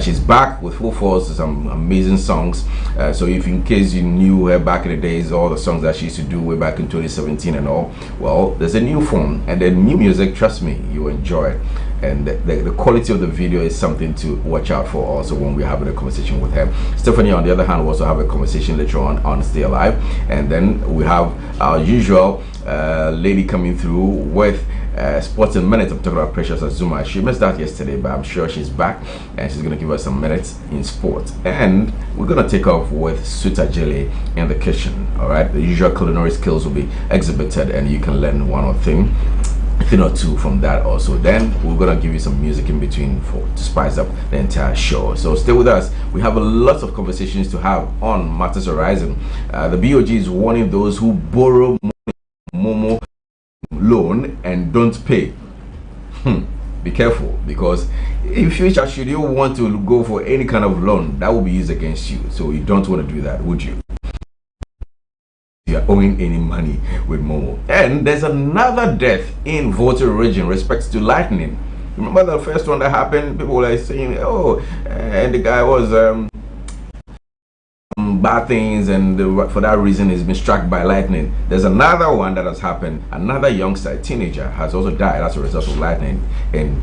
she's back with full force, some amazing songs. So if in case you knew her back in the days, all the songs that she used to do way back in 2017 and all, well, there's a new form and the new music. Trust me, you enjoy it. And the quality of the video is something to watch out for also when we're having a conversation with her. Stephanie, on the other hand, will also have a conversation later on Stay Alive. And then we have our usual lady coming through with Sports in Minutes. I'm talking about Precious Azuma. She missed out yesterday, but I'm sure she's back and she's going to give us some minutes in sport. And we're going to take off with Suta Jelly in the kitchen. All right, the usual culinary skills will be exhibited and you can learn one or thing or two from that also. Then we're gonna give you some music in between to spice up the entire show, so stay with us. We have a lot of conversations to have on Matters Horizon. The BOG is warning those who borrow Momo loan and don't pay. Be careful, because in future, should you want to go for any kind of loan, that will be used against you. So you don't want to do that, would you? You are owing any money with Momo. And there's another death in Volta region respect to lightning. Remember the first one that happened? People were saying, oh, and the guy was bad things, and for that reason he's been struck by lightning. There's another one that has happened. Another youngster, teenager, has also died as a result of lightning in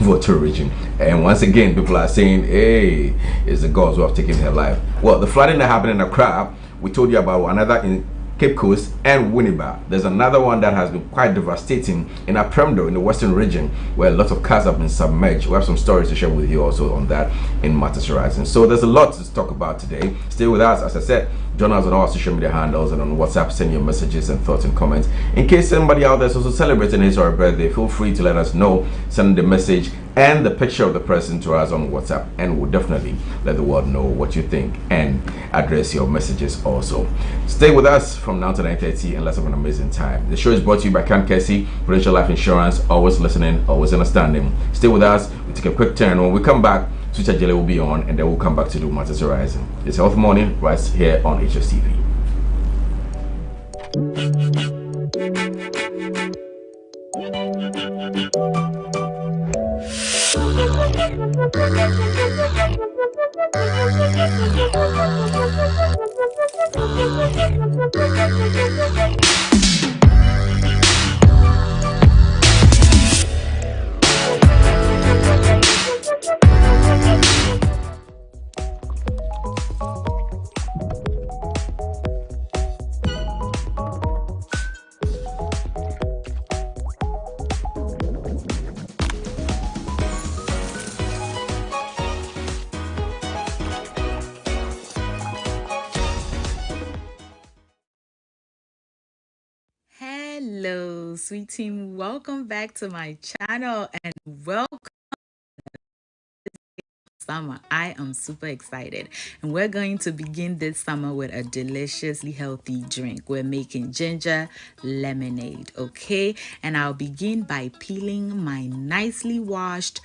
Volta region. And once again, people are saying, hey, it's the gods who have taken her life. Well, the flooding that happened in Accra, we told you about another in Cape Coast and Winneba. There's another one that has been quite devastating in Apremdo in the western region, where a lot of cars have been submerged. We have some stories to share with you also on that in Matters Horizon. So there's a lot to talk about today. Stay with us. As I said, join us on all social media handles and on WhatsApp. Send your messages and thoughts and comments. In case somebody out there is also celebrating his or her birthday, feel free to let us know. Send the message and the picture of the person to us on WhatsApp, and we'll definitely let the world know what you think and address your messages also. Stay with us from now to 9:30 and let's have an amazing time. The show is brought to you by Can Kessie, Prudential Life Insurance. Always listening, always understanding. Stay with us. We take a quick turn. When we come back, Suta Jelly will be on, and then we'll come back to do Matters Horizon. It's Health Morning right here on Hstv. Hello, sweet team. Welcome back to my channel and welcome summer. I am super excited, and we're going to begin this summer with a deliciously healthy drink. We're making ginger lemonade, okay? And I'll begin by peeling my nicely washed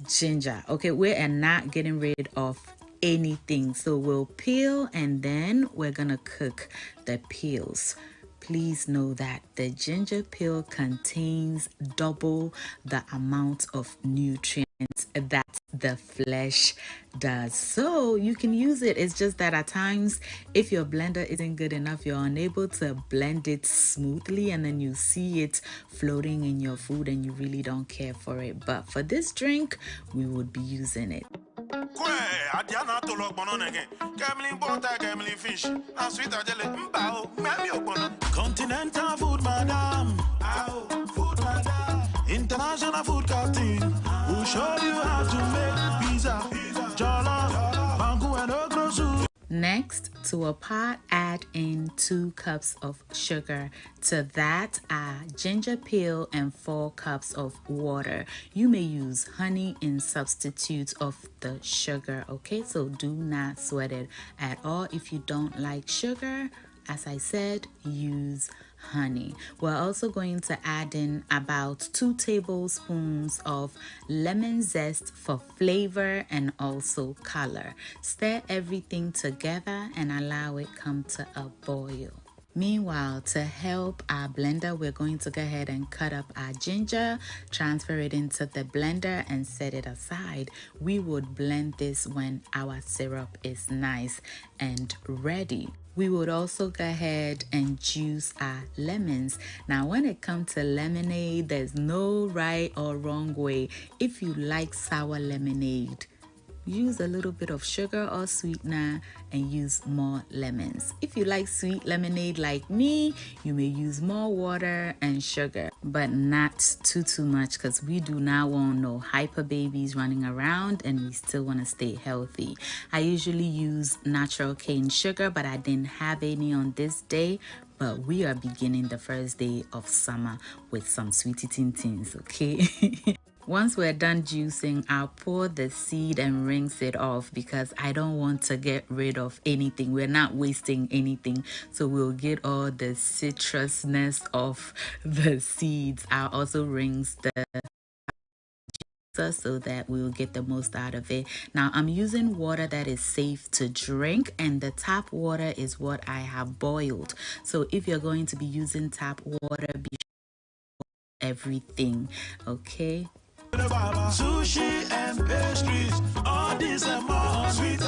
ginger. Okay, we are not getting rid of anything, so we'll peel and then we're gonna cook the peels. Please know that the ginger peel contains double the amount of nutrients that the flesh does, so you can use it. It's just that at times, if your blender isn't good enough, you're unable to blend it smoothly, and then you see it floating in your food and you really don't care for it. But for this drink, we would be using it. Continental food, madam. Food, madam. International food captain. We'll show you how to make pizza. Jollof, mango and okra soup. Next, to a pot, add in 2 cups of sugar. To that, add ginger peel and 4 cups of water. You may use honey in substitute of the sugar, okay? So do not sweat it at all. If you don't like sugar, as I said, use honey. We're also going to add in about 2 tablespoons of lemon zest for flavor and also color. Stir everything together and allow it come to a boil. Meanwhile, to help our blender, we're going to go ahead and cut up our ginger, transfer it into the blender and set it aside. We would blend this when our syrup is nice and ready. We would also go ahead and juice our lemons. Now, when it comes to lemonade, there's no right or wrong way. If you like sour lemonade, use a little bit of sugar or sweetener and use more lemons. If you like sweet lemonade like me, you may use more water and sugar, but not too much, because we do not want no hyper babies running around and we still want to stay healthy. I usually use natural cane sugar, but I didn't have any on this day. But we are beginning the first day of summer with some sweetie tins, okay? Once we're done juicing, I'll pour the seed and rinse it off because I don't want to get rid of anything. We're not wasting anything, so we'll get all the citrusness of the seeds. I'll also rinse the so that we'll get the most out of it. Now, I'm using water that is safe to drink, and the tap water is what I have boiled. So if you're going to be using tap water, be sure everything, okay? Sushi and pastries, all this and more. Sweet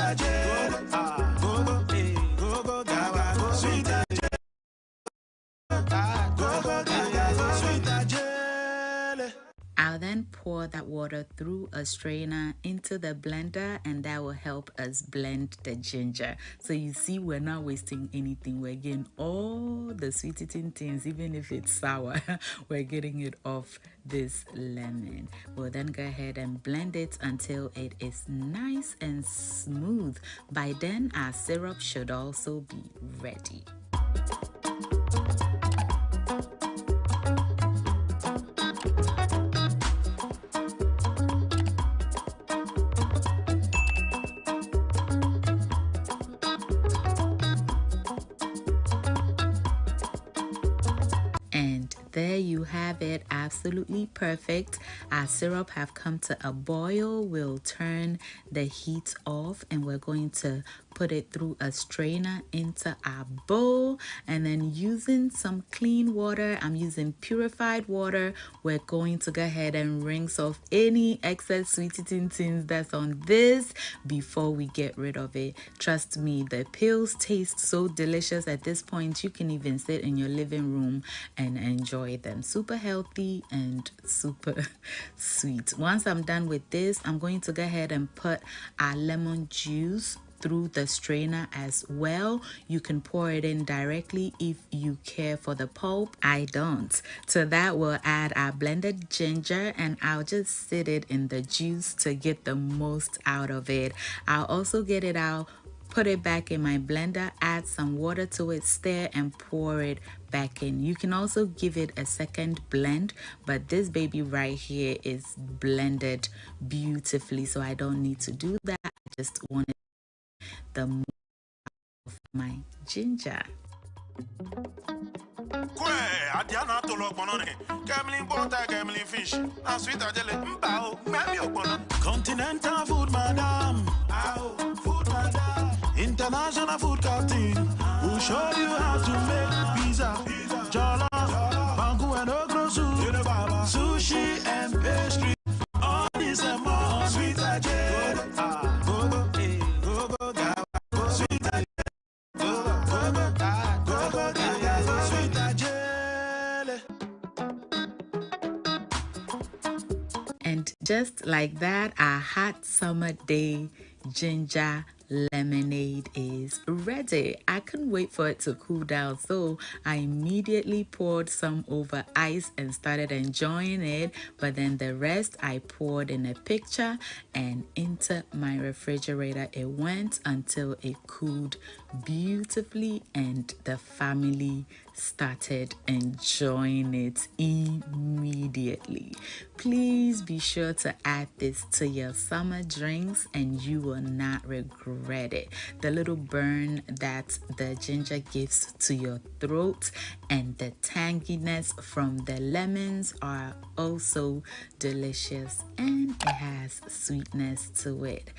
I'll then pour that water through a strainer into the blender, and that will help us blend the ginger. So you see, we're not wasting anything. We're getting all the sweet eating things, even if it's sour. We're getting it off this lemon. We'll then go ahead and blend it until it is nice and smooth. By then, our syrup should also be ready. And there you have it, absolutely perfect. Our syrup have come to a boil. We'll turn the heat off and we're going to put it through a strainer into our bowl, and then using some clean water, I'm using purified water, we're going to go ahead and rinse off any excess sweet eating things that's on this before we get rid of it. Trust me, the pills taste so delicious. At this point, you can even sit in your living room and enjoy them. Super healthy and super sweet. Once I'm done with this, I'm going to go ahead and put our lemon juice through the strainer as well. You can pour it in directly if you care for the pulp. I don't. To that, we'll add our blended ginger, and I'll just sit it in the juice to get the most out of it. I'll also get it out, put it back in my blender, add some water to it, stir, and pour it back in. You can also give it a second blend, but this baby right here is blended beautifully, so I don't need to do that. I just wanted the most of my ginger. Continental food, madam. Food, madam. International food captain. We'll show you how to make pizza, jollof, banku and okra soup, sushi and pastry. All this and more. Sweet And just like that, our hot summer day ginger lemonade is ready. I couldn't wait for it to cool down, so I immediately poured some over ice and started enjoying it. But then the rest I poured in a pitcher and into my refrigerator. It went until it cooled beautifully and the family started enjoying it immediately. Please be sure to add this to your summer drinks and you will not regret it. The little burn that the ginger gives to your throat and the tanginess from the lemons are also delicious, and it has sweetness to it.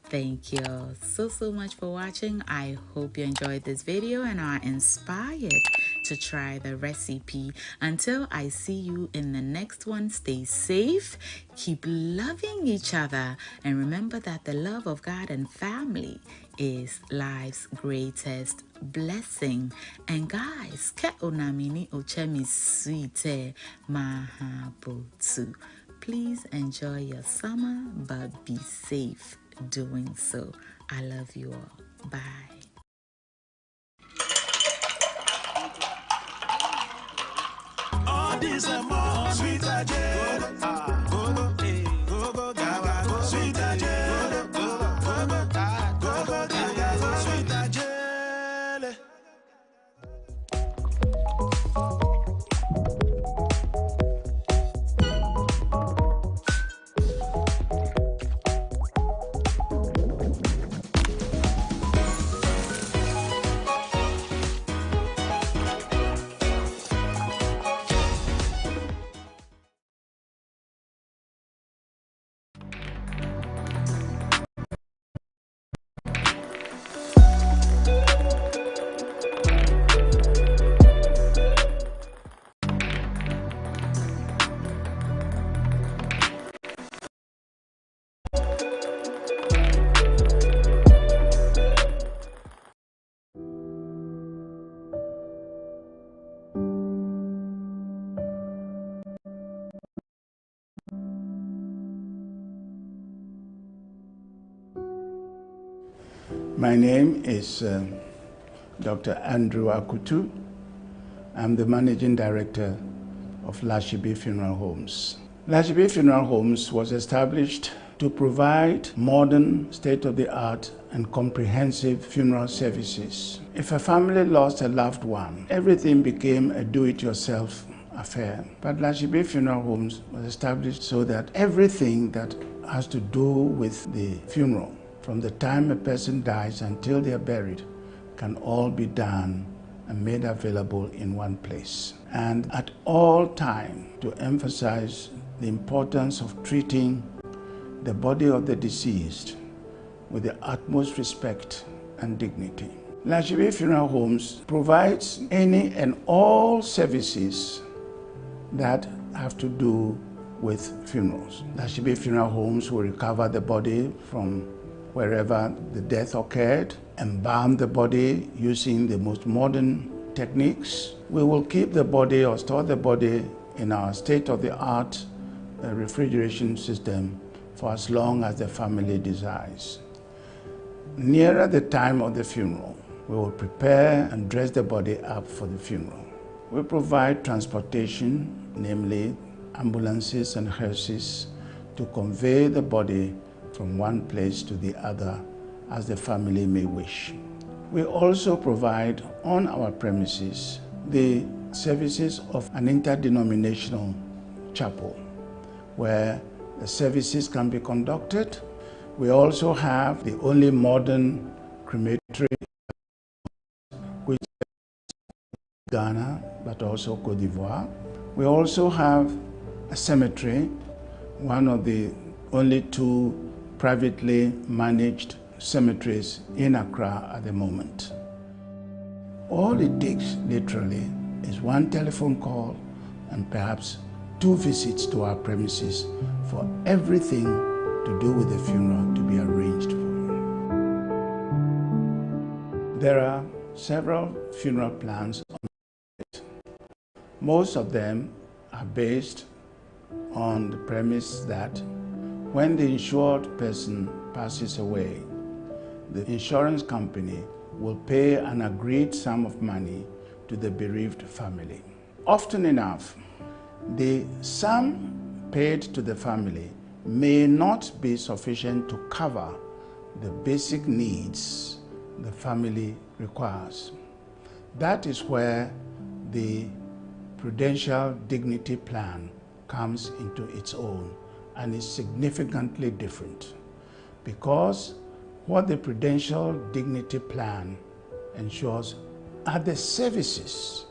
Thank you all so much for watching. I hope you enjoyed this video and are inspired to try the recipe. Until I see you in the next one, stay safe, keep loving each other, and remember that the love of God and family is life's greatest blessing. And guys, ke onamini ochemi sweet mahabotu. Please enjoy your summer, but be safe doing so. I love you all. Bye. All this and more, sweeter J. Go, go, go, go, gaga, go, sweeter J. Go, go, gaga, go, sweeter J. My name is Dr. Andrew Akutu. I'm the Managing Director of Hstv Funeral Homes. Hstv Funeral Homes was established to provide modern, state-of-the-art and comprehensive funeral services. If a family lost a loved one, everything became a do-it-yourself affair. But Hstv Funeral Homes was established so that everything that has to do with the funeral, from the time a person dies until they are buried, can all be done and made available in one place. And at all times, to emphasize the importance of treating the body of the deceased with the utmost respect and dignity. Hstv Funeral Homes provides any and all services that have to do with funerals. Hstv Funeral Homes will recover the body from wherever the death occurred, embalm the body using the most modern techniques. We will keep the body or store the body in our state-of-the-art refrigeration system for as long as the family desires. Nearer the time of the funeral, we will prepare and dress the body up for the funeral. We provide transportation, namely ambulances and hearses, to convey the body from one place to the other as the family may wish. We also provide on our premises the services of an interdenominational chapel where the services can be conducted. We also have the only modern crematory, which is Ghana, but also Cote d'Ivoire. We also have a cemetery, one of the only two privately managed cemeteries in Accra at the moment. All it takes, literally, is one telephone call and perhaps 2 visits to our premises for everything to do with the funeral to be arranged for. There are several funeral plans on it. Most of them are based on the premise that when the insured person passes away, the insurance company will pay an agreed sum of money to the bereaved family. Often enough, the sum paid to the family may not be sufficient to cover the basic needs the family requires. That is where the Prudential Dignity Plan comes into its own and is significantly different, because what the Prudential Dignity Plan ensures are the services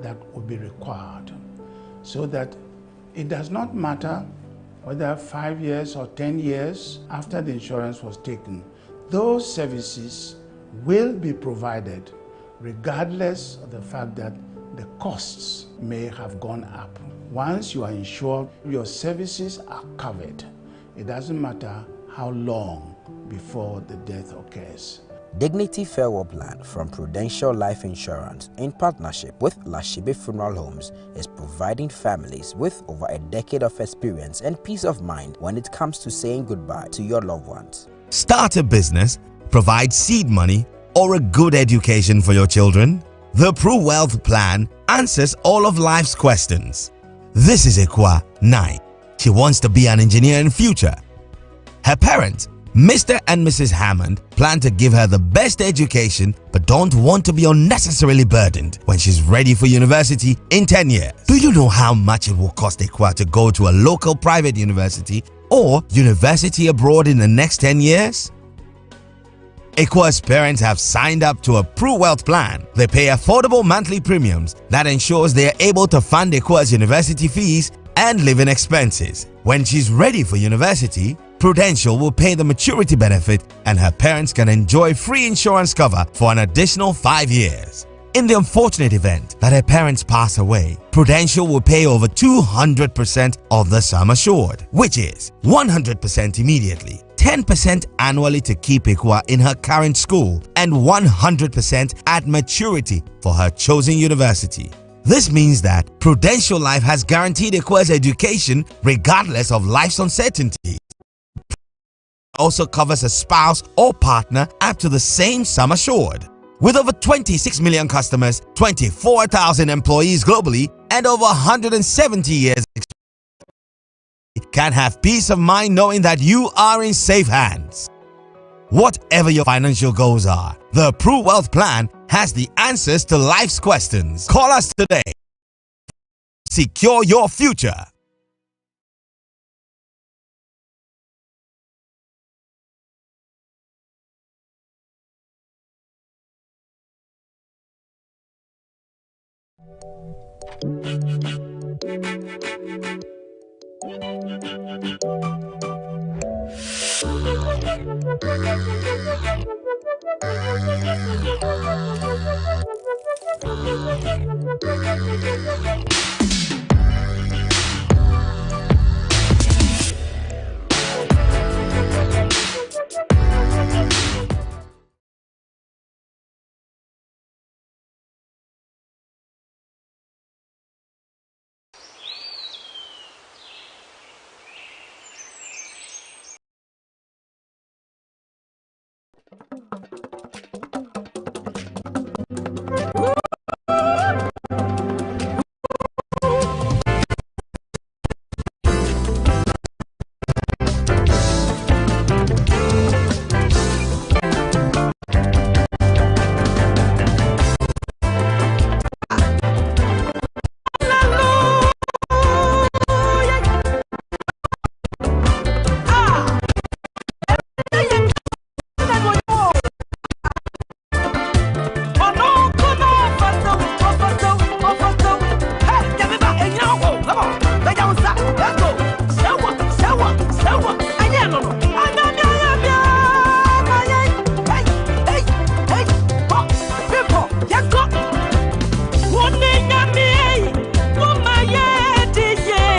that will be required, so that it does not matter whether 5 years or 10 years after the insurance was taken, those services will be provided regardless of the fact that the costs may have gone up. Once you are insured, your services are covered. It doesn't matter how long before the death occurs. Dignity Farewell Plan from Prudential Life Insurance, in partnership with Hstv Funeral Homes, is providing families with over a decade of experience and peace of mind when it comes to saying goodbye to your loved ones. Start a business, provide seed money, or a good education for your children? The Pru Wealth Plan answers all of life's questions. This is Ekwa 9. She wants to be an engineer in future. Her parents, Mr. and Mrs. Hammond, plan to give her the best education but don't want to be unnecessarily burdened when she's ready for university in 10 years. Do you know how much it will cost Ekwa to go to a local private university or university abroad in the next 10 years? Ekwa's parents have signed up to a Pru Wealth Plan. They pay affordable monthly premiums that ensures they are able to fund Ekwa's university fees and living expenses. When she's ready for university, Prudential will pay the maturity benefit and her parents can enjoy free insurance cover for an additional 5 years. In the unfortunate event that her parents pass away, Prudential will pay over 200% of the sum assured, which is 100% immediately, 10% annually to keep Ekwa in her current school, and 100% at maturity for her chosen university. This means that Prudential Life has guaranteed Ekwa's education regardless of life's uncertainty. Also covers a spouse or partner up to the same sum assured. With over 26 million customers, 24,000 employees globally, and over 170 years experience, can have peace of mind knowing that you are in safe hands. Whatever your financial goals are, the Pru Wealth Plan has the answers to life's questions. Call us today. Secure your future.